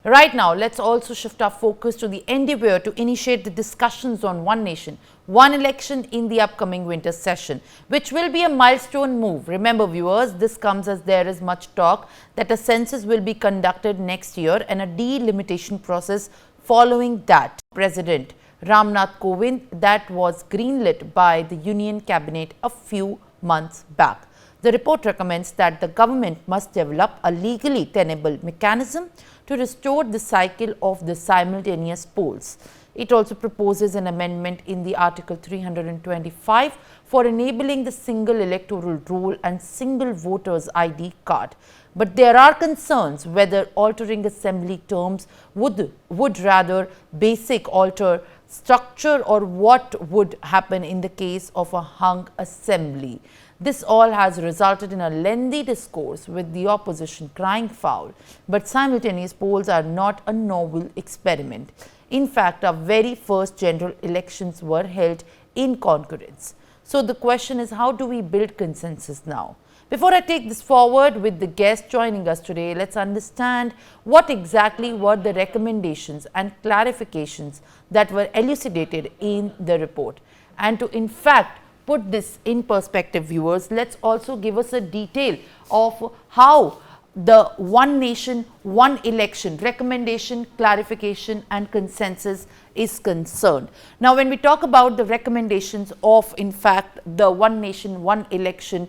Right now, let's also shift our focus to the endeavour to initiate the discussions on one nation, one election in the upcoming winter session, which will be a milestone move. Remember viewers, this comes as there is much talk that a census will be conducted next year and a delimitation process following that. President Ramnath Kovind, that was greenlit by the Union Cabinet a few months back. The report recommends that the government must develop a legally tenable mechanism to restore the cycle of the simultaneous polls. It also proposes an amendment in the Article 325 for enabling the single electoral roll and single voter's ID card. But there are concerns whether altering assembly terms would rather basic alter structure or what would happen in the case of a hung assembly. This all has resulted in a lengthy discourse with the opposition crying foul. But simultaneous polls are not a novel experiment. In fact, our very first general elections were held in concurrence. So the question is, how do we build consensus now? Before I take this forward with the guest joining us today, let's understand what exactly were the recommendations and clarifications that were elucidated in the report. And to in fact put this in perspective, viewers, let's also give us a detail of how the one nation, one election recommendation, clarification and consensus is concerned. Now, when we talk about the recommendations of in fact the one nation, one election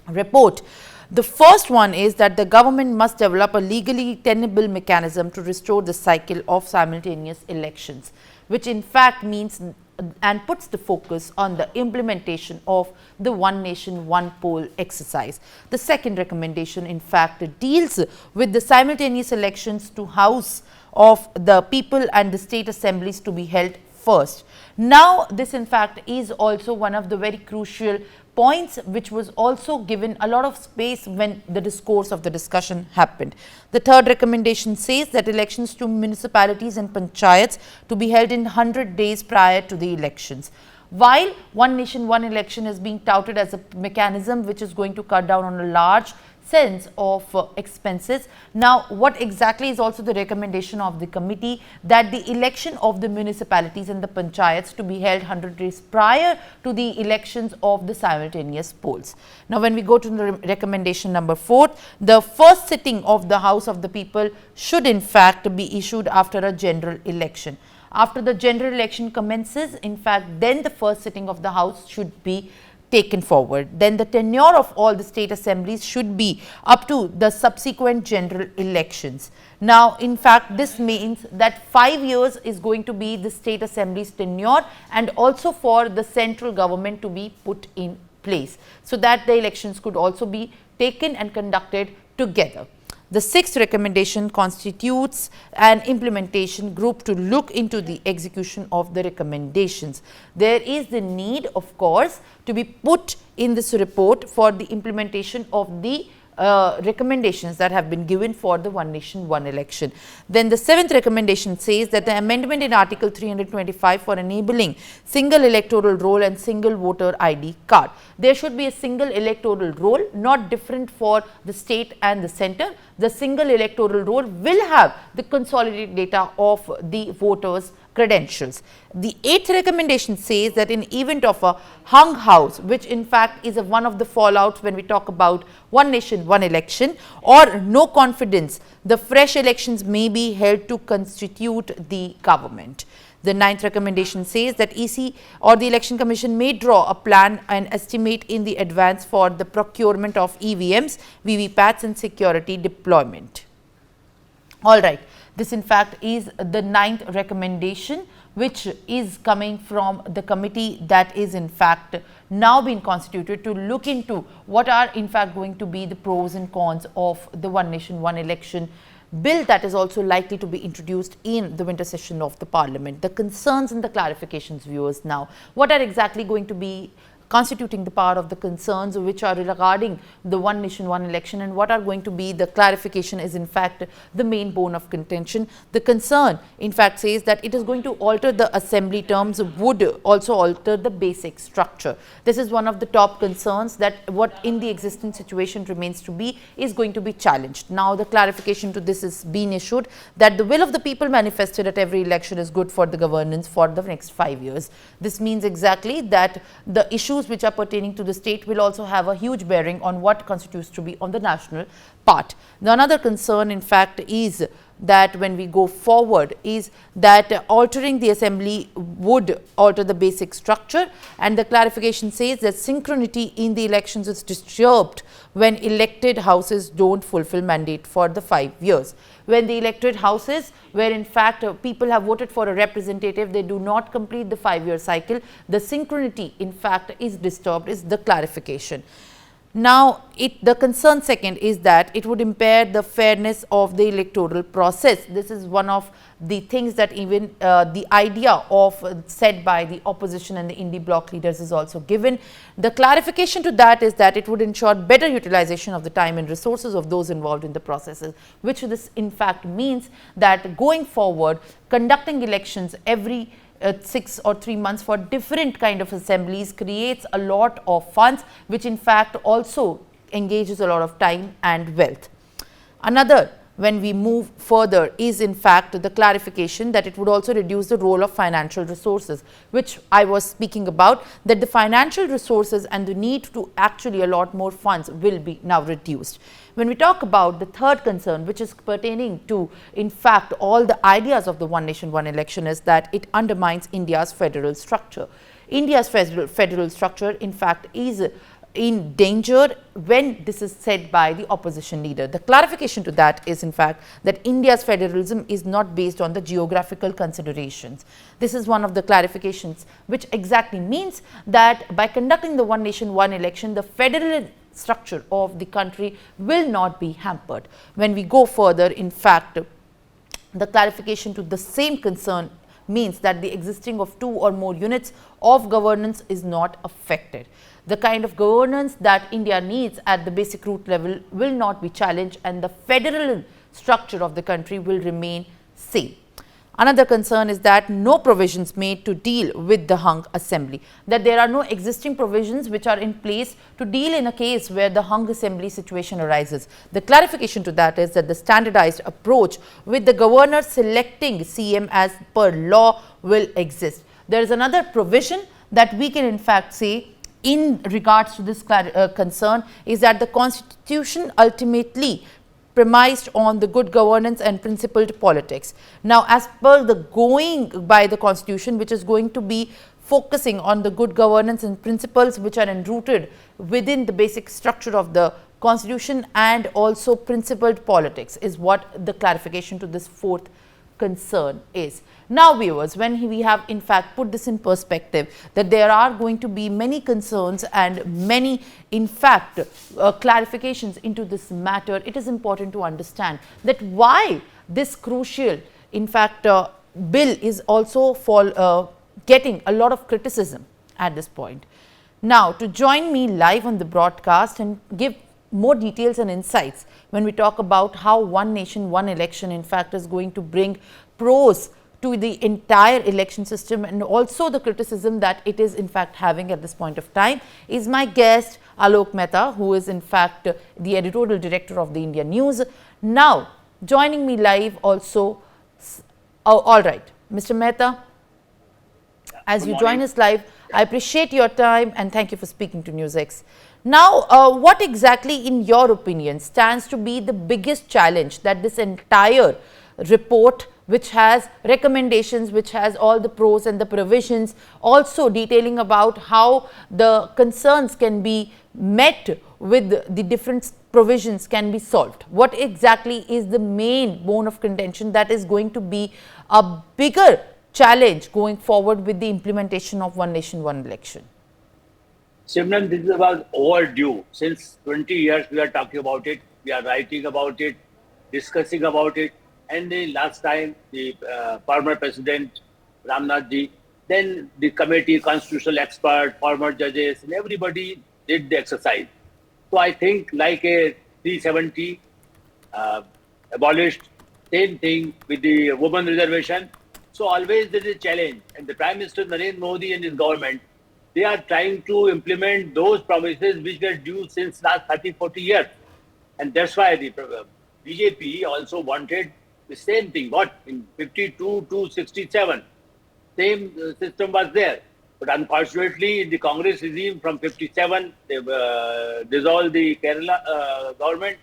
report, the first one is that the government must develop a legally tenable mechanism to restore the cycle of simultaneous elections, which in fact means and puts the focus on the implementation of the one nation, one poll exercise. The second recommendation in fact deals with the simultaneous elections to House of the People and the state assemblies to be held first. Now, this in fact is also one of the very crucial points which was also given a lot of space when the discourse of the discussion happened. The third recommendation says that elections to municipalities and panchayats to be held in 100 days prior to the elections. While one nation, one election is being touted as a mechanism which is going to cut down on a large sense of expenses. Now, what exactly is also the recommendation of the committee, that the election of the municipalities and the panchayats to be held 100 days prior to the elections of the simultaneous polls. Now, when we go to the recommendation number 4, the first sitting of the House of the People should in fact be issued after a general election. After the general election commences, in fact, then the first sitting of the House should be taken forward. Then the tenure of all the state assemblies should be up to the subsequent general elections. Now, in fact, this means that 5 years is going to be the state assembly's tenure and also for the central government to be put in place, so that the elections could also be taken and conducted together. The sixth recommendation constitutes an implementation group to look into the execution of the recommendations. There is the need, of course, to be put in this report for the implementation of the recommendations that have been given for the one nation, one election. Then the seventh recommendation says that the amendment in Article 325 for enabling single electoral roll and single voter ID card. There should be a single electoral roll, not different for the state and the center. The single electoral roll will have the consolidated data of the voters' credentials. The eighth recommendation says that in event of a hung house, which in fact is one of the fallouts when we talk about one nation, one election, or no confidence, the fresh elections may be held to constitute the government. The ninth recommendation says that EC or the Election Commission may draw a plan and estimate in the advance for the procurement of EVMs, VVPATs and security deployment. All right. This in fact is the ninth recommendation which is coming from the committee that is in fact now being constituted to look into what are in fact going to be the pros and cons of the one nation, one election bill that is also likely to be introduced in the winter session of the parliament. The concerns and the clarifications, viewers, now what are exactly going to be constituting the part of the concerns which are regarding the one nation, one election, and what are going to be the clarification is in fact the main bone of contention. The concern in fact says that it is going to alter the assembly terms, would also alter the basic structure. This is one of the top concerns, that what in the existing situation remains to be is going to be challenged. Now the clarification to this is being issued, that the will of the people manifested at every election is good for the governance for the next 5 years. This means exactly that the issues which are pertaining to the state will also have a huge bearing on what constitutes to be on the national part. The another concern in fact is that when we go forward is that altering the assembly would alter the basic structure, and the clarification says that synchronity in the elections is disturbed when elected houses don't fulfill mandate for the 5 years. When the elected houses, where in fact people have voted for a representative, they do not complete the 5-year cycle, the synchronity in fact is disturbed, is the clarification. Now, the concern second is that it would impair the fairness of the electoral process. This is one of the things that even the idea of said by the opposition and the indie bloc leaders is also given. The clarification to that is that it would ensure better utilization of the time and resources of those involved in the processes, which this in fact means that going forward, conducting elections every 6 or 3 months for different kind of assemblies creates a lot of funds, which in fact also engages a lot of time and wealth. Another, when we move further, is in fact the clarification that it would also reduce the role of financial resources, which I was speaking about, that the financial resources and the need to actually allot more funds will be now reduced. When we talk about the third concern, which is pertaining to in fact all the ideas of the one nation, one election, is that it undermines India's federal structure. India's federal structure in fact is in danger when this is said by the opposition leader. The clarification to that is in fact that India's federalism is not based on the geographical considerations. This is one of the clarifications, which exactly means that by conducting the one nation, one election, the federal structure of the country will not be hampered. When we go further, in fact, the clarification to the same concern means that the existing of 2 or more units of governance is not affected. The kind of governance that India needs at the basic root level will not be challenged, and the federal structure of the country will remain same. Another concern is that no provisions made to deal with the hung assembly, that there are no existing provisions which are in place to deal in a case where the hung assembly situation arises. The clarification to that is that the standardized approach with the governor selecting CM as per law will exist. There is another provision that we can in fact say in regards to this concern is that the constitution ultimately premised on the good governance and principled politics. Now, as per the going by the constitution, which is going to be focusing on the good governance and principles which are enrooted within the basic structure of the constitution and also principled politics, is what the clarification to this fourth concern is. Now, viewers, when we have in fact put this in perspective, that there are going to be many concerns and many in fact clarifications into this matter, it is important to understand that why this crucial in fact bill is also getting a lot of criticism at this point. Now, to join me live on the broadcast and give more details and insights when we talk about how one nation, one election in fact is going to bring pros to the entire election system and also the criticism that it is in fact having at this point of time, is my guest Lok Mehta, who is in fact the editorial director of the India News. Now, joining me live also, all right, Mr. Mehta, as you join us live, I appreciate your time and thank you for speaking to NewsX. Now, what exactly in your opinion stands to be the biggest challenge that this entire report, which has recommendations, which has all the pros and the provisions, also detailing about how the concerns can be met with the different provisions can be solved? What exactly is the main bone of contention that is going to be a bigger challenge going forward with the implementation of one nation, one election? Simran, this was overdue. Since 20 years we are talking about it, we are writing about it, discussing about it. And the last time, the former President Ramnath ji Then the committee, constitutional expert, former judges, and everybody did the exercise. So I think like a 370 uh, abolished, same thing with the women reservation. So always there is a challenge. And the Prime Minister Narendra Modi and his government, they are trying to implement those promises which were due since last 30, 40 years. And that's why the BJP also wanted the same thing. What in 52 to 67, same system was there. But unfortunately, in the Congress regime from 57, they dissolved the Kerala government.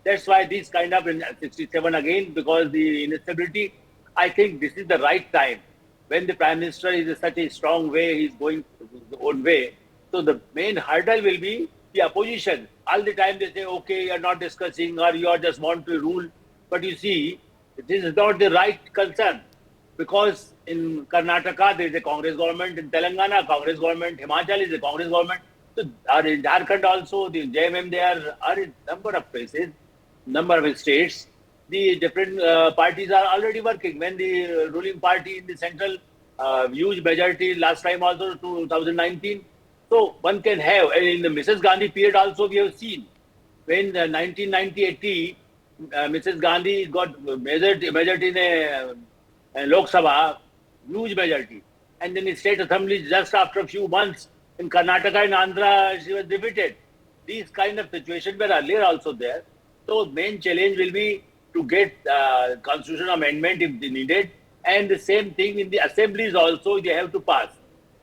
That's why this kind of in 67 again, because the instability, I think this is the right time. When the Prime Minister is in such a strong way, he's going his own way. So the main hurdle will be the opposition. All the time they say, okay, you're not discussing or you just want to rule. But you see, this is not the right concern. Because in Karnataka, there is a Congress government. In Telangana, Congress government. Himachal is a Congress government. So, or in Jharkhand also, the JMM, there are a number of places, number of states. The different parties are already working. When the ruling party in the central, huge majority last time also, 2019. So, one can have, and in the Mrs. Gandhi period also, we have seen when 1990-80, Mrs. Gandhi got majority in a Lok Sabha, huge majority. And then in state assemblies, just after a few months, in Karnataka and Andhra, she was defeated. These kind of situations were earlier also there. So main challenge will be to get constitutional amendment if they needed. And the same thing in the assemblies also, they have to pass.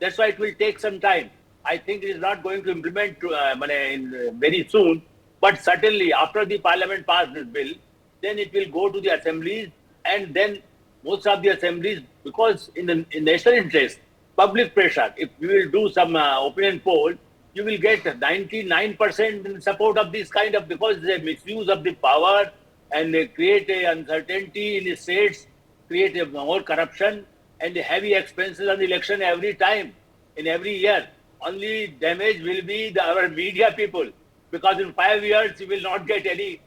That's why it will take some time. I think it is not going to implement very soon. But certainly after the parliament passed this bill, then it will go to the assemblies, and then most of the assemblies, because in the national interest, public pressure, if you will do some opinion poll, you will get 99% in support of this kind of, because they misuse of the power and they create a uncertainty in the states, create a more corruption and heavy expenses on the election every time, in every year. Only damage will be our media people, because in 5 years you will not get any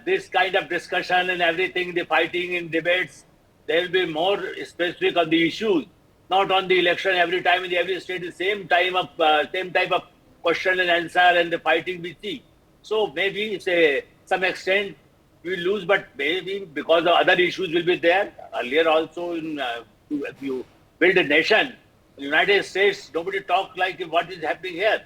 this kind of discussion and everything, the fighting in debates. There will be more specific on the issues, not on the election every time in every state, the same type of question and answer and the fighting we see. So maybe some extent we lose, but maybe because the other issues will be there. Earlier also, if you build a nation, in the United States, nobody talk like what is happening here.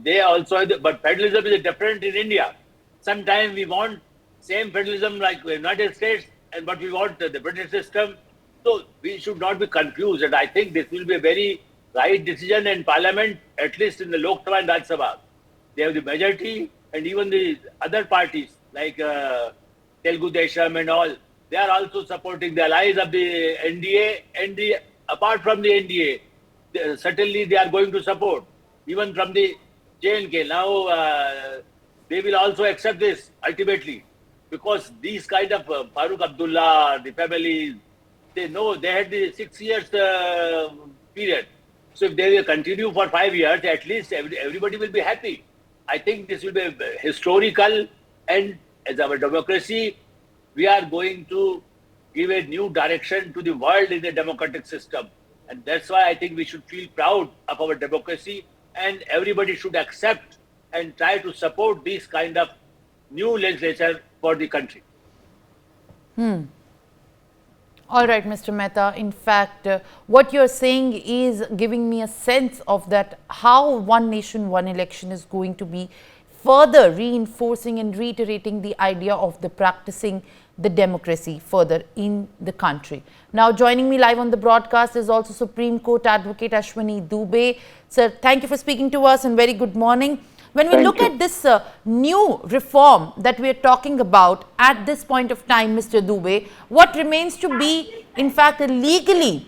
They also, but federalism is different in India. Sometimes we want same federalism like the United States, but we want the British system. So we should not be confused. And I think this will be a very right decision in Parliament, at least in the Lok Sabha and Rajya Sabha. They have the majority, and even the other parties like Telugu Desam and all, they are also supporting the allies of the NDA. And apart from the NDA, certainly they are going to support. Even from the J&K, now they will also accept this ultimately. Because these kind of Farooq Abdullah, the families, they know they had the 6 years period. So if they will continue for 5 years, at least everybody will be happy. I think this will be historical, and as our democracy, we are going to give a new direction to the world in the democratic system. And that's why I think we should feel proud of our democracy, and everybody should accept and try to support this kind of new legislature for the country. All right, Mr. Mehta. In fact, what you're saying is giving me a sense of that how one nation, one election is going to be further reinforcing and reiterating the idea of the practicing the democracy further in the country. Now, joining me live on the broadcast is also Supreme Court Advocate Ashwini Dubey. Sir, thank you for speaking to us and very good morning. When we look at this new reform that we are talking about at this point of time, Mr. Dubey, what remains to be, in fact, legally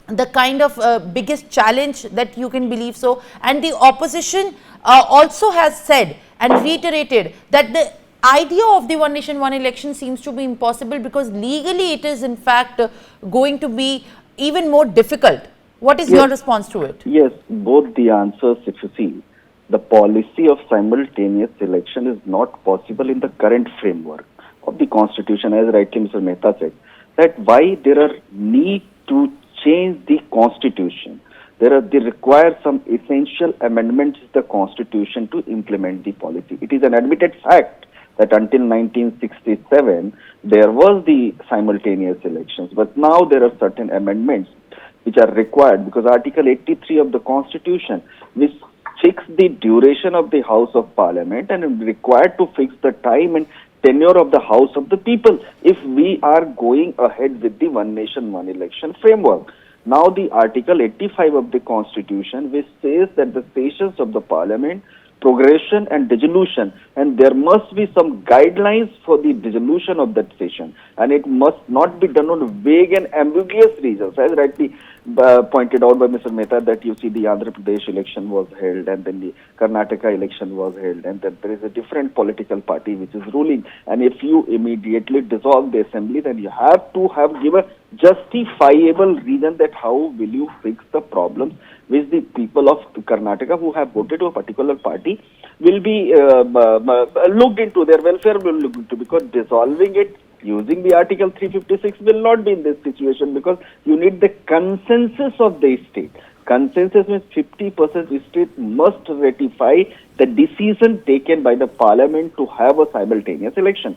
the kind of biggest challenge that you can believe so? And the opposition also has said and reiterated that the idea of the one nation, one election seems to be impossible because legally it is in fact going to be even more difficult. What is your response to it? Yes, both the answers, if you see. The policy of simultaneous election is not possible in the current framework of the constitution, as rightly Mr. Mehta said, that why there are need to change the constitution. They require some essential amendments to the constitution to implement the policy. It is an admitted fact that until 1967 there was the simultaneous elections, but now there are certain amendments which are required because Article 83 of the Constitution, which fix the duration of the House of Parliament and is required to fix the time and tenure of the House of the People if we are going ahead with the one nation, one election framework. Now the Article 85 of the Constitution, which says that the sessions of the Parliament, progression and dissolution, and there must be some guidelines for the dissolution of that session, and it must not be done on vague and ambiguous reasons, as rightly pointed out by Mr. Mehta, that you see the Andhra Pradesh election was held and then the Karnataka election was held, and then there is a different political party which is ruling, and if you immediately dissolve the assembly, then you have to give a justifiable reason that how will you fix the problems which the people of Karnataka who have voted to a particular party will be looked into, their welfare will look into, because dissolving it using the Article 356 will not be in this situation, because you need the consensus of the state. Consensus means 50% state must ratify the decision taken by the parliament to have a simultaneous election.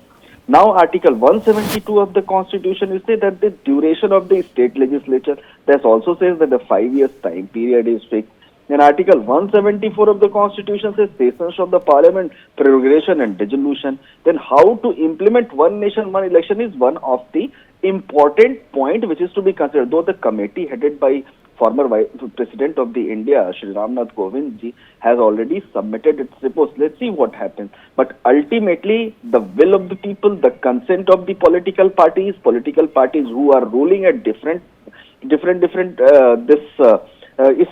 Now, Article 172 of the Constitution is say that the duration of the state legislature, that also says that the 5 years time period is fixed. And Article 174 of the Constitution says sessions of the Parliament, prorogation and dissolution. Then how to implement one nation, one election is one of the important point which is to be considered. Though the committee headed by former Vice President of the India, Shri Ramnath Kovind ji, has already submitted its reports. Let's see what happens. But ultimately, the will of the people, the consent of the political parties who are ruling at different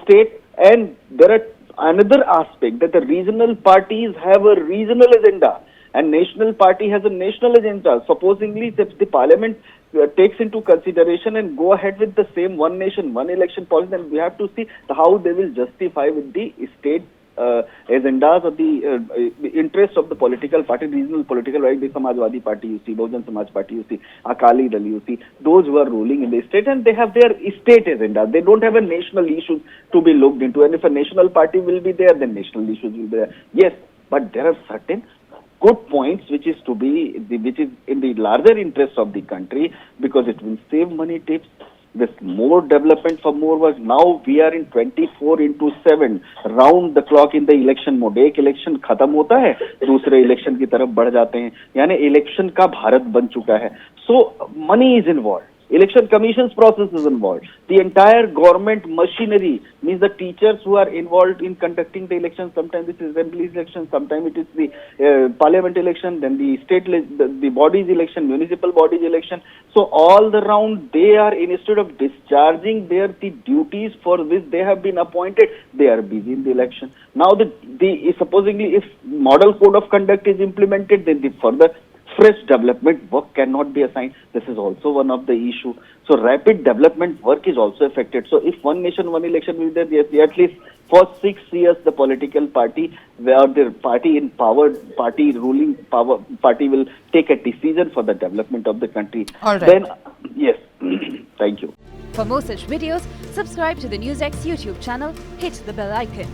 state, and there are another aspect that the regional parties have a regional agenda and national party has a national agenda. Supposingly, if the parliament takes into consideration and go ahead with the same one nation, one election policy, then we have to see how they will justify with the state agendas or the interests of the political party, regional political, like the Samajwadi Party, you see, Bahujan Samaj Party, you see, Akali Dal, you see, those who are ruling in the state, and they have their state agenda. They don't have a national issue to be looked into, and if a national party will be there, then national issues will be there. Yes, but there are certain good points which is in the larger interest of the country, because it will save money, tips, with more development for more work. Now we are in 24/7 round the clock in the election mode. एक election खत्म होता है, दूसरे election की तरफ बढ़ जाते हैं, यानी इलेक्शन का भारत बन चुका है. So money is involved. Election Commission's process is involved. The entire government machinery, means the teachers who are involved in conducting the election, sometimes it is assembly election, sometimes it is the parliament election, then the state, the bodies election, municipal bodies election. So all the round they are, instead of discharging the duties for which they have been appointed, they are busy in the election. Now supposingly if model code of conduct is implemented, then the further fresh development work cannot be assigned. This is also one of the issue. So rapid development work is also affected. So if one nation, one election will be there, at least for 6 years the political party, where the party in power, party ruling power, party will take a decision for the development of the country. All right. Then, yes, thank you. For more such videos, subscribe to the NewsX YouTube channel, hit the bell icon.